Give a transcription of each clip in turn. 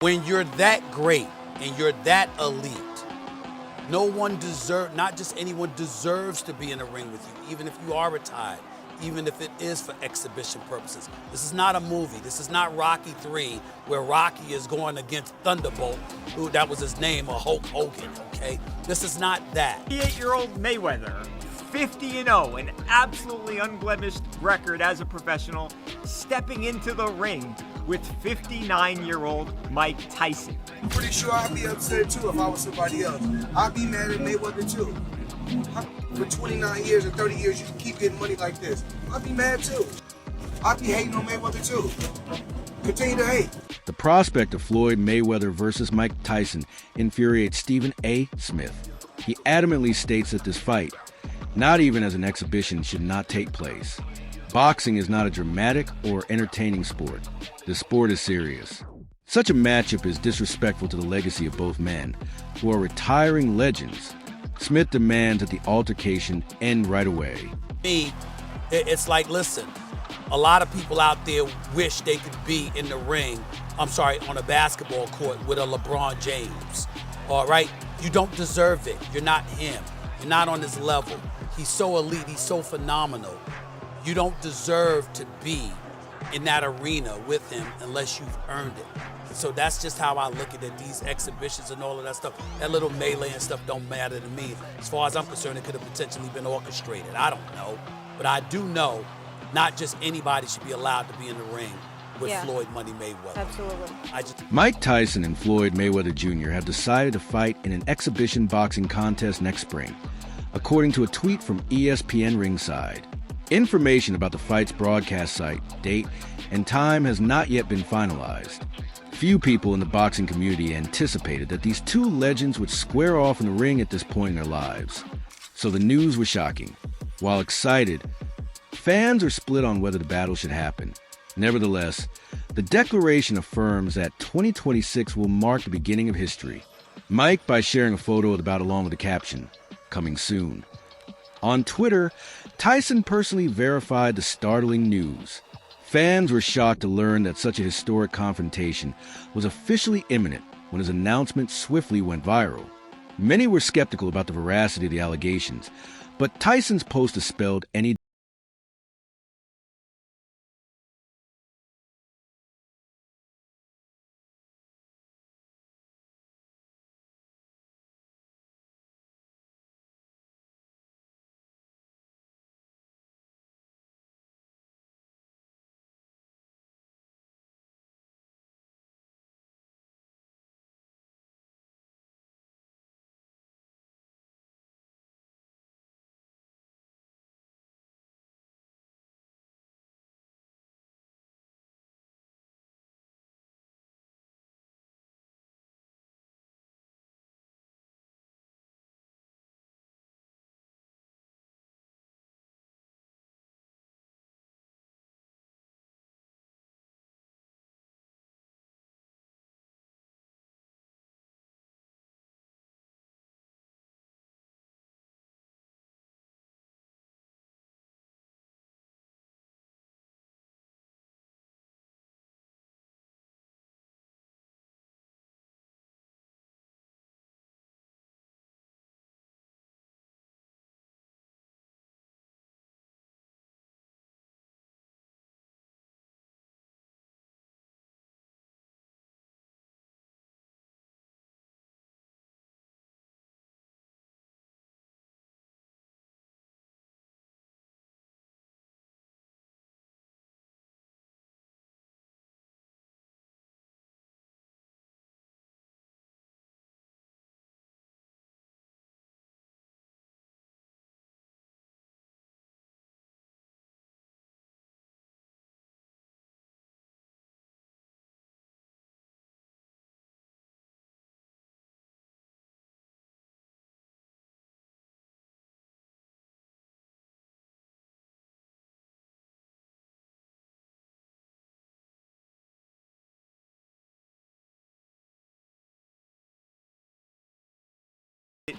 When you're that great and you're that elite, no one not just anyone deserves to be in the ring with you, even if you are retired, even if it is for exhibition purposes. This is not a movie. This is not Rocky III, where Rocky is going against Thunderbolt, who that was his name, or Hulk Hogan, okay? This is not that. 58-year-old Mayweather, 50-0, an absolutely unblemished record as a professional, stepping into the ring with 59-year-old Mike Tyson. I'm pretty sure I'd be upset too if I was somebody else. I'd be mad at Mayweather too. For 29 years or 30 years, you can keep getting money like this. I'd be mad too. I'd be hating on Mayweather too. Continue to hate. The prospect of Floyd Mayweather versus Mike Tyson infuriates Stephen A. Smith. He adamantly states that this fight, not even as an exhibition, should not take place. Boxing is not a dramatic or entertaining sport. The sport is serious. Such a matchup is disrespectful to the legacy of both men, who are retiring legends. Smith demands that the altercation end right away. Me, it's like, listen, a lot of people out there wish they could be in the ring, on a basketball court with a LeBron James, all right? You don't deserve it. You're not him. You're not on his level. He's so elite. He's so phenomenal. You don't deserve to be in that arena with him unless you've earned it. So that's just how I look at it. These exhibitions and all of that stuff, that little melee and stuff don't matter to me. As far as I'm concerned, it could have potentially been orchestrated. I don't know. But I do know not just anybody should be allowed to be in the ring with Floyd Money Mayweather. Absolutely. Mike Tyson and Floyd Mayweather Jr. have decided to fight in an exhibition boxing contest next spring, according to a tweet from ESPN Ringside. Information about the fight's broadcast site, date, and time has not yet been finalized. Few people in the boxing community anticipated that these two legends would square off in the ring at this point in their lives. So the news was shocking. While excited, fans are split on whether the battle should happen. Nevertheless, the declaration affirms that 2026 will mark the beginning of history. Mike by sharing a photo of the bout along with the caption, "Coming soon." On Twitter, Tyson personally verified the startling news. Fans were shocked to learn that such a historic confrontation was officially imminent when his announcement swiftly went viral. Many were skeptical about the veracity of the allegations, but Tyson's post dispelled any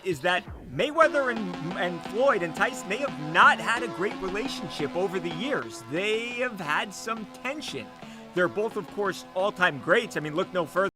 is that Mayweather and Floyd and Tyson, they have not had a great relationship over the years. They have had some tension. They're both, of course, all-time greats. I mean, look no further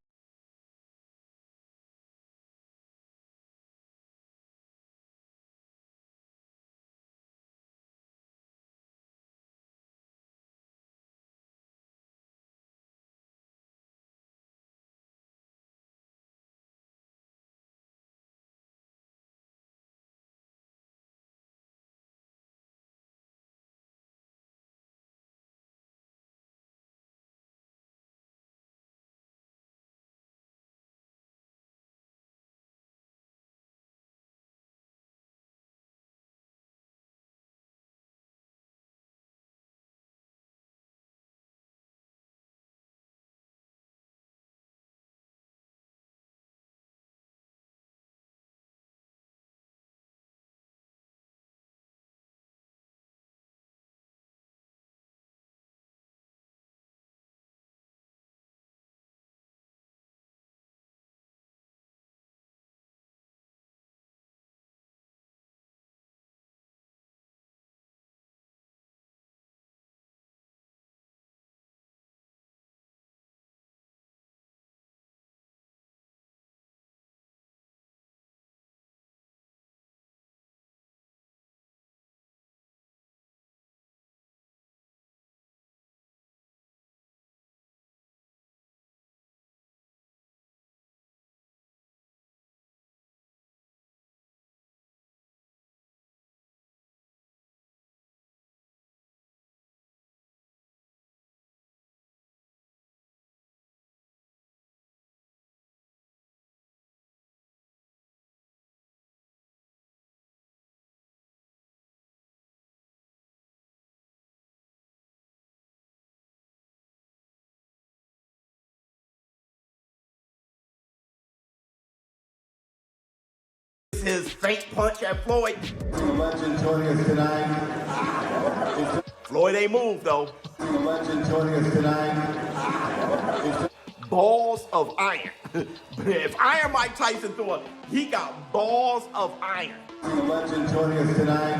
his fake punch at Floyd. Legend joining us tonight. Floyd ain't moved though. Legend joining us tonight. Balls of iron. If Iron Mike Tyson threw it, he got balls of iron. Legend joining us tonight.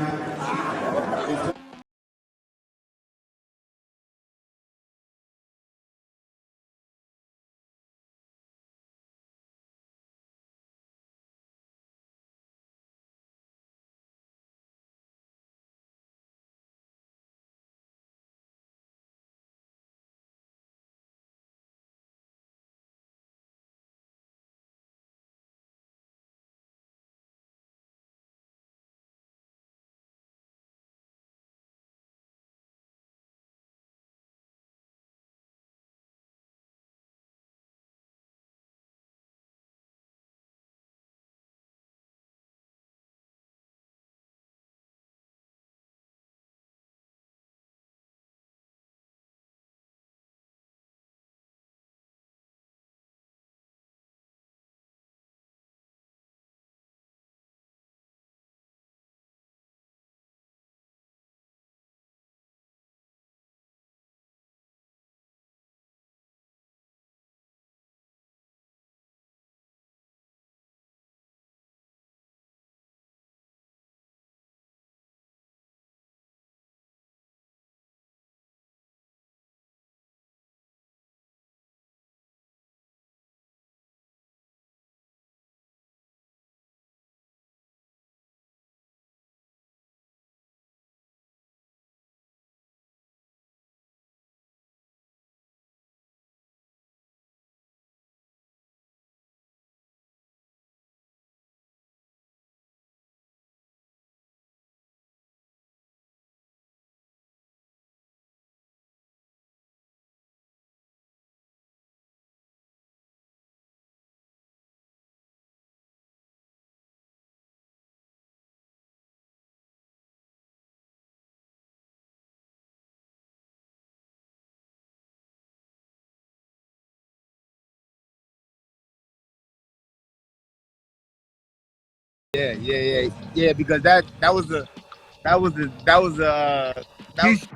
Yeah. Because that was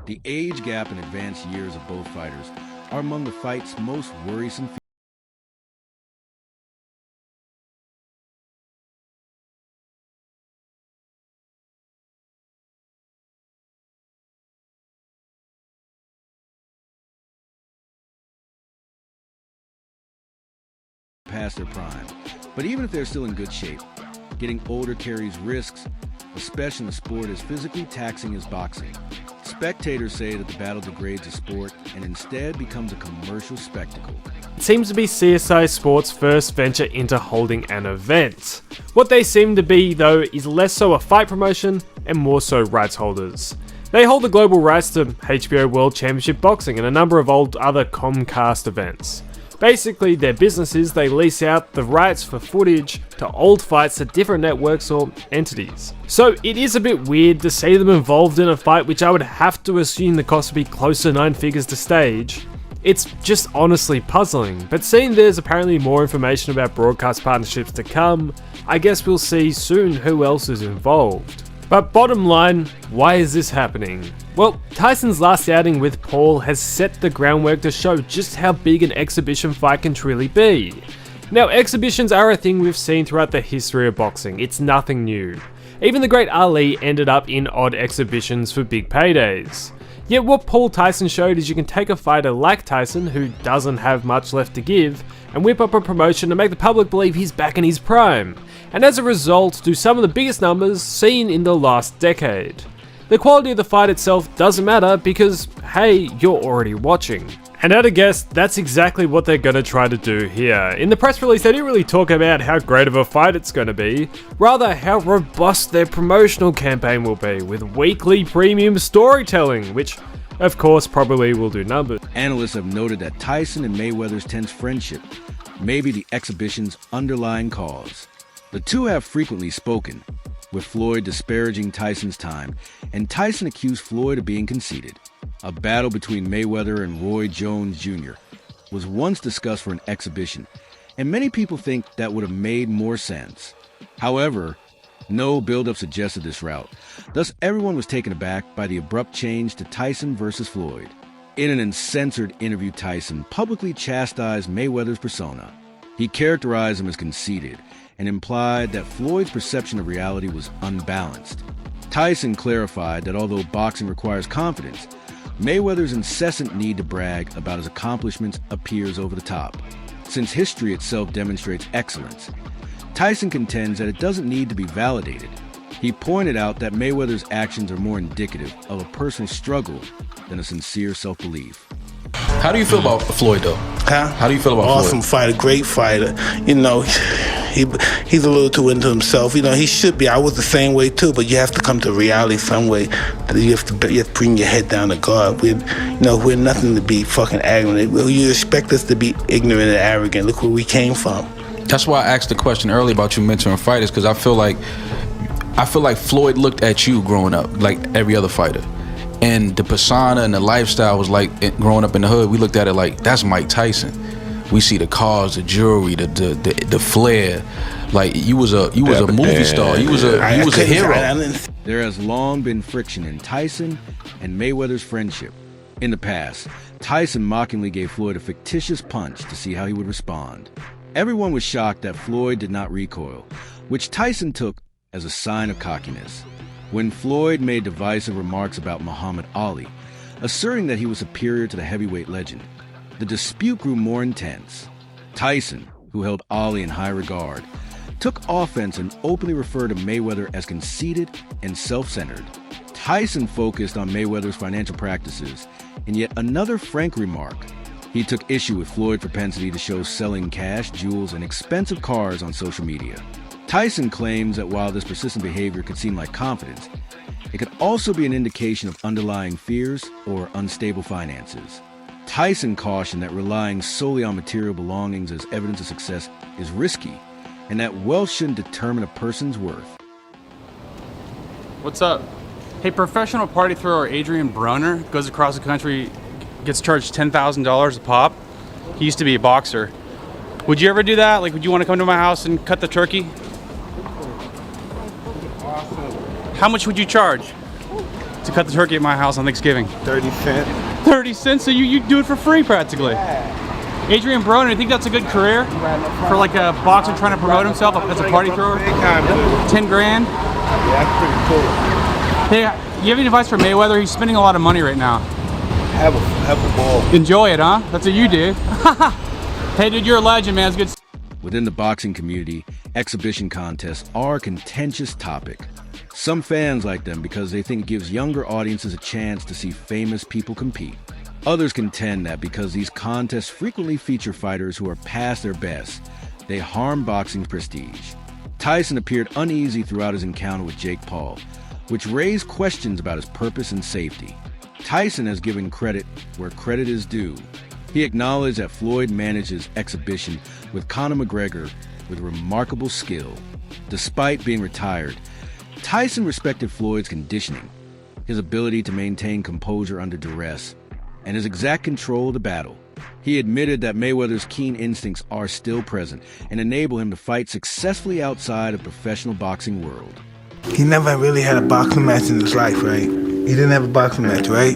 The age gap and advanced years of both fighters are among the fight's most worrisome past their prime. But even if they're still in good shape, getting older carries risks, especially in a sport as physically taxing as boxing. Spectators say that the battle degrades the sport and instead becomes a commercial spectacle. It seems to be CSI Sports' first venture into holding an event. What they seem to be, though, is less so a fight promotion and more so rights holders. They hold the global rights to HBO World Championship Boxing and a number of other Comcast events. Basically, their business is they lease out the rights for footage to old fights to different networks or entities. So it is a bit weird to see them involved in a fight which I would have to assume the cost would be close to 9 figures to stage. It's just honestly puzzling, but seeing there's apparently more information about broadcast partnerships to come, I guess we'll see soon who else is involved. But bottom line, why is this happening? Well, Tyson's last outing with Paul has set the groundwork to show just how big an exhibition fight can truly be. Now, exhibitions are a thing we've seen throughout the history of boxing, it's nothing new. Even the great Ali ended up in odd exhibitions for big paydays. Yet what Paul Tyson showed is you can take a fighter like Tyson, who doesn't have much left to give, and whip up a promotion to make the public believe he's back in his prime, and as a result do some of the biggest numbers seen in the last decade. The quality of the fight itself doesn't matter because, hey, you're already watching. And at a guess, that's exactly what they're going to try to do here. In the press release, they didn't really talk about how great of a fight it's going to be, rather how robust their promotional campaign will be, with weekly premium storytelling, which of course probably will do numbers. Analysts have noted that Tyson and Mayweather's tense friendship may be the exhibition's underlying cause. The two have frequently spoken, with Floyd disparaging Tyson's time, and Tyson accused Floyd of being conceited. A battle between Mayweather and Roy Jones Jr. was once discussed for an exhibition, and many people think that would have made more sense. However, No build-up suggested this route. Thus, everyone was taken aback by the abrupt change to Tyson versus Floyd. In an uncensored interview, Tyson publicly chastised Mayweather's persona. He characterized him as conceited and implied that Floyd's perception of reality was unbalanced. Tyson clarified that although boxing requires confidence, Mayweather's incessant need to brag about his accomplishments appears over the top, since history itself demonstrates excellence. Tyson contends that it doesn't need to be validated. He pointed out that Mayweather's actions are more indicative of a personal struggle than a sincere self-belief. How do you feel about Floyd, though? Huh? How do you feel about Awesome Floyd? fighter, great fighter. You know, he's a little too into himself. You know, he should be. I was the same way too, but you have to come to reality some way. You have to bring your head down to God. We're nothing to be fucking arrogant. You expect us to be ignorant and arrogant. Look where we came from. That's why I asked the question earlier about you mentoring fighters, because I feel like Floyd looked at you growing up like every other fighter. And the persona and the lifestyle was like, growing up in the hood, we looked at it like, that's Mike Tyson. We see the cars, the jewelry, the flair. Like, you was a movie star. You was a hero. There has long been friction in Tyson and Mayweather's friendship. In the past, Tyson mockingly gave Floyd a fictitious punch to see how he would respond. Everyone was shocked that Floyd did not recoil, which Tyson took as a sign of cockiness. When Floyd made divisive remarks about Muhammad Ali, asserting that he was superior to the heavyweight legend, the dispute grew more intense. Tyson, who held Ali in high regard, took offense and openly referred to Mayweather as conceited and self-centered. Tyson focused on Mayweather's financial practices in yet another frank remark. He took issue with Floyd's propensity to show selling cash, jewels, and expensive cars on social media. Tyson claims that while this persistent behavior could seem like confidence, it could also be an indication of underlying fears or unstable finances. Tyson cautioned that relying solely on material belongings as evidence of success is risky, and that wealth shouldn't determine a person's worth. What's up? Hey, professional party thrower Adrian Broner goes across the country, gets charged $10,000 a pop. He used to be a boxer. Would you ever do that? Like, would you want to come to my house and cut the turkey? How much would you charge to cut the turkey at my house on Thanksgiving? 30 cents. 30 cents? So you do it for free practically. Adrian Broner, I think that's a good career for like a boxer trying to promote himself as a party thrower. 10 grand. Yeah, that's Hey, pretty cool. you have any advice for Mayweather? He's spending a lot of money right now. Have a ball. Enjoy it, huh? That's what you do. Hey, dude, you're a legend, man. It's good. Within the boxing community, exhibition contests are a contentious topic. Some fans like them because they think it gives younger audiences a chance to see famous people compete. Others contend that because these contests frequently feature fighters who are past their best, they harm boxing's prestige. Tyson appeared uneasy throughout his encounter with Jake Paul, which raised questions about his purpose and safety. Tyson has given credit where credit is due. He acknowledged that Floyd managed his exhibition with Conor McGregor with remarkable skill. Despite being retired, Tyson respected Floyd's conditioning, his ability to maintain composure under duress, and his exact control of the battle. He admitted that Mayweather's keen instincts are still present and enable him to fight successfully outside of the professional boxing world. He never really had a boxing match in his life, right? He didn't have a boxing match, right?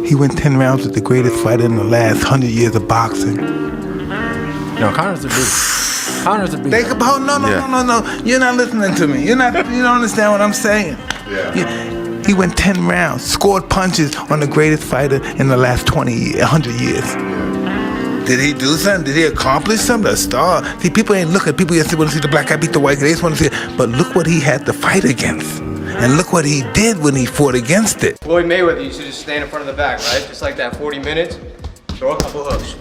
He went 10 rounds with the greatest fighter in the last 100 years of boxing. No, Conor's a beast. Conor's a beast. Think about no. You're not listening to me. You don't understand what I'm saying. Yeah. He went 10 rounds, scored punches on the greatest fighter in the last 100 years. Did he do something? Did he accomplish something? A star. See, people ain't looking. People just want to see the black guy beat the white guy. They just want to see it. But look what he had to fight against. And look what he did when he fought against it. Floyd Mayweather used to just stand in front of the back, right? Just like that, 40 minutes, throw a couple hooks.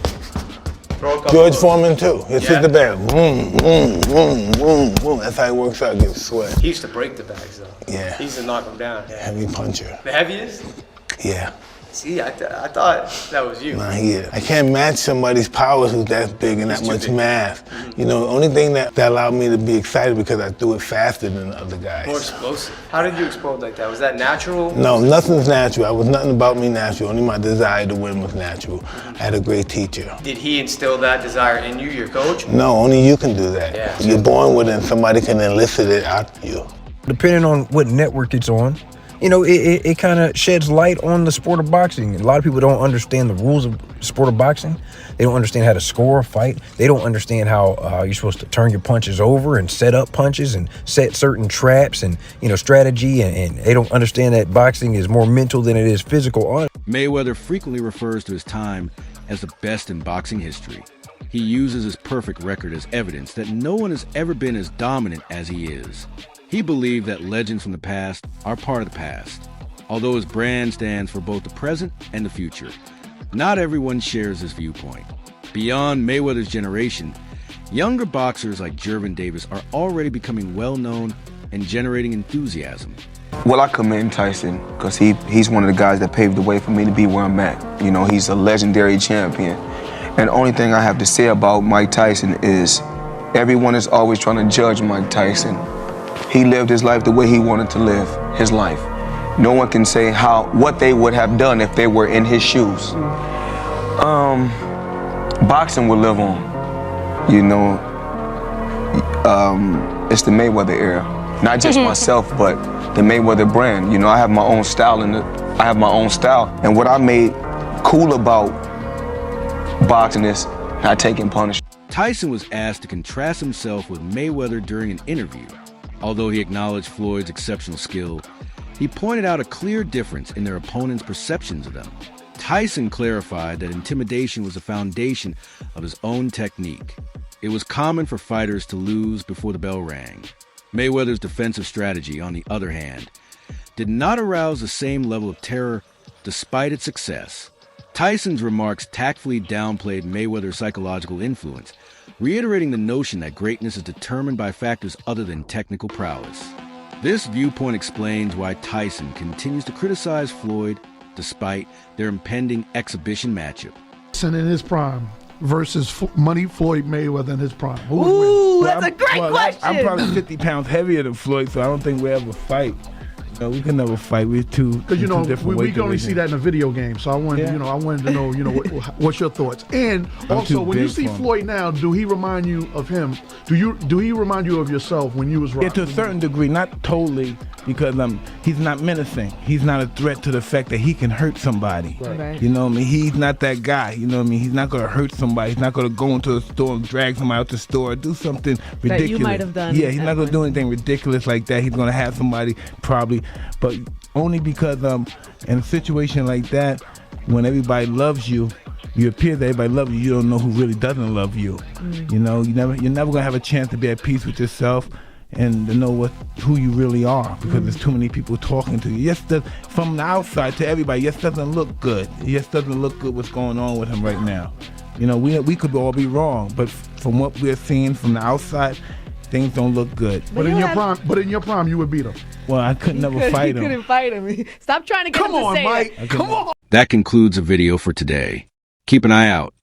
George Foreman too. He'll hit the bag. Boom, boom, boom, boom, boom. That's how he works out, gets sweat. He used to break the bags though. Yeah. He used to knock them down. Heavy puncher. The heaviest? Yeah. See, I thought that was you. Nah, yeah. I can't match somebody's powers who's that big and that much mass. You know, the only thing that allowed me to be excited because I threw it faster than the other guys. More explosive. How did you explode like that? Was that natural? No, nothing's natural. Nothing about me natural. Only my desire to win was natural. I had a great teacher. Did he instill that desire in you, your coach? No, only you can do that. Yeah. You're born with it and somebody can elicit it out of you. Depending on what network it's on, you know, it kind of sheds light on the sport of boxing. A lot of people don't understand the rules of the sport of boxing. They don't understand how to score a fight. They don't understand how you're supposed to turn your punches over and set up punches and set certain traps and, you know, strategy. And they don't understand that boxing is more mental than it is physical. Mayweather frequently refers to his time as the best in boxing history. He uses his perfect record as evidence that no one has ever been as dominant as he is. He believed that legends from the past are part of the past, although his brand stands for both the present and the future. Not everyone shares this viewpoint. Beyond Mayweather's generation, younger boxers like Gervin Davis are already becoming well-known and generating enthusiasm. Well, I commend Tyson because he's one of the guys that paved the way for me to be where I'm at. You know, he's a legendary champion. And the only thing I have to say about Mike Tyson is everyone is always trying to judge Mike Tyson. He lived his life the way he wanted to live his life. No one can say what they would have done if they were in his shoes. Boxing will live on. You know, it's the Mayweather era. Not just myself, but the Mayweather brand. You know, I have my own style, and what I made cool about boxing is not taking punishment. Tyson was asked to contrast himself with Mayweather during an interview. Although he acknowledged Floyd's exceptional skill, he pointed out a clear difference in their opponents' perceptions of them. Tyson clarified that intimidation was the foundation of his own technique. It was common for fighters to lose before the bell rang. Mayweather's defensive strategy, on the other hand, did not arouse the same level of terror despite its success. Tyson's remarks tactfully downplayed Mayweather's psychological influence, reiterating the notion that greatness is determined by factors other than technical prowess. This viewpoint explains why Tyson continues to criticize Floyd despite their impending exhibition matchup. Tyson in his prime versus Floyd Mayweather in his prime. Who would Ooh, win? that's a great question. I'm probably 50 pounds heavier than Floyd, so I don't think we'll ever fight. No, we can never fight. We're two. Because you know we can only see that in a video game. So I wanted, I wanted to know, what's your thoughts? And also, when you see Floyd now, do he remind you of him? Do he remind you of yourself when you was rocking? Yeah, to a certain degree, not totally, because he's not menacing. He's not a threat to the fact that he can hurt somebody. Right. You know what I mean? He's not that guy. You know what I mean? He's not going to hurt somebody. He's not going to go into a store and drag somebody out the store or do something ridiculous. That you might have done. Yeah, he's not going to do anything ridiculous like that. He's going to have somebody probably, but only because in a situation like that, when everybody loves you, you appear that everybody loves you, you don't know who really doesn't love you. You know, you're never gonna have a chance to be at peace with yourself and to know who you really are, because there's too many people talking to you. Yes, from the outside to everybody, yes, doesn't look good. Yes, doesn't look good what's going on with him right now. You know, we could all be wrong, but from what we're seeing from the outside, things don't look good. But in your prime, you would beat him. Well, I could never fight him. You couldn't fight him. Stop trying to get him to say Mike. it. Come on. That concludes the video for today. Keep an eye out